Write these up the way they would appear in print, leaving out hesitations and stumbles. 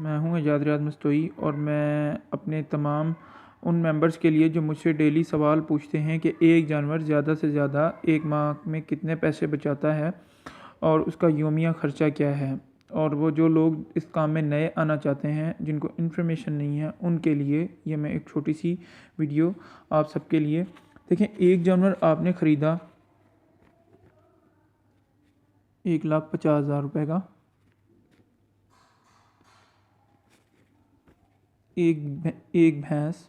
मैं हूं एजाज रियाज मस्तोई और मैं अपने तमाम उन मेंबर्स के लिए जो मुझसे डेली सवाल पूछते हैं कि एक जानवर ज़्यादा से ज़्यादा एक माह में कितने पैसे बचाता है और उसका योमिया ख़र्चा क्या है, और वो जो लोग इस काम में नए आना चाहते हैं जिनको इन्फॉर्मेशन नहीं है उनके लिए ये मैं एक छोटी सी वीडियो आप सबके लिए देखें। एक जानवर आपने ख़रीदा 1,50,000 रुपये का, एक भैंस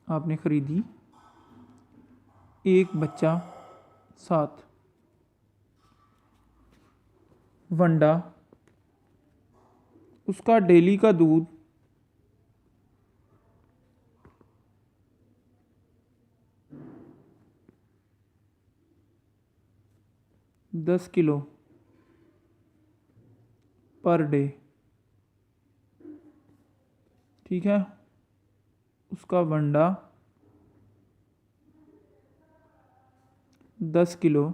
आपने ख़रीदी, एक बच्चा 7, वंडा, उसका डेली का दूध 10 किलो पर डे, ठीक है। उसका वंडा 10 किलो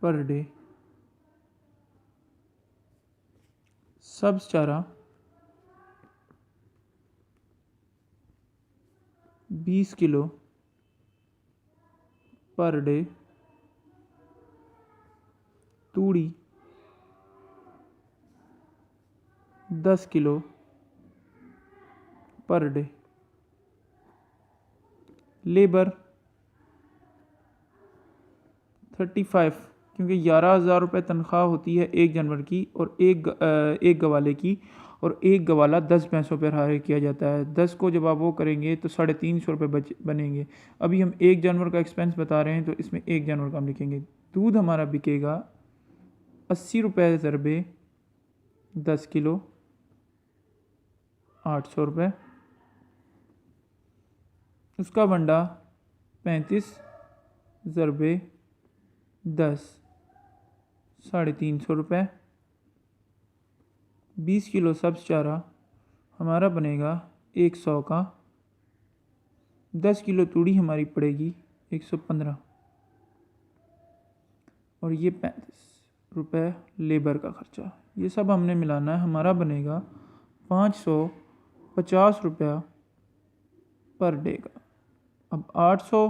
पर डे, सब्ज़ चारा 20 किलो पर डे, तूड़ी 10 किलो पर डे, लेबर 35, क्योंकि 11,000 रुपये तनख्वाह होती है एक जानवर की, और एक गवाले की, और एक गवाला 10 भैंसों पर हायर किया जाता है। 10 को जब आप वो करेंगे तो 350 रुपये बनेंगे। अभी हम एक जानवर का एक्सपेंस बता रहे हैं तो इसमें एक जानवर का हम लिखेंगे। दूध हमारा बिकेगा 80 रुपये ज़रबे 10 किलो, 800 रुपये। उसका वंडा 35 ज़रबे 10, 350 रुपये। 20 किलो सब्ज़ चारा हमारा बनेगा 100 का। 10 किलो तूड़ी हमारी पड़ेगी 115, और ये 35 रुपये लेबर का ख़र्चा। ये सब हमने मिलाना है, हमारा बनेगा 550 रुपया पर डे का। अब 800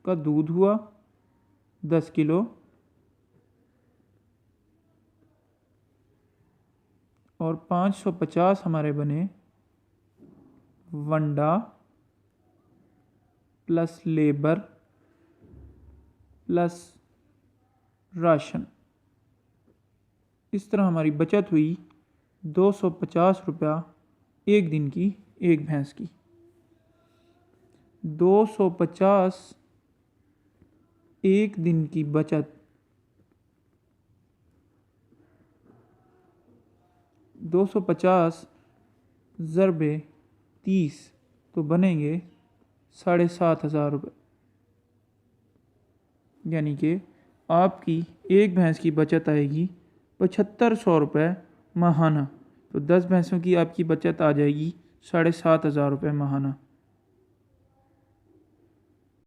का दूध हुआ 10 किलो, और 550 हमारे बने वंडा प्लस लेबर प्लस राशन। इस तरह हमारी बचत हुई 250 रुपया एक दिन की, एक भैंस की। 250 एक दिन की बचत, 250 ज़रबे 30 तो बनेंगे 7,500 रुपये। यानी कि आपकी एक भैंस की बचत आएगी 7,500 रुपये माहाना। तो 10 भैंसों की आपकी बचत आ जाएगी 7,500 रुपये माहाना।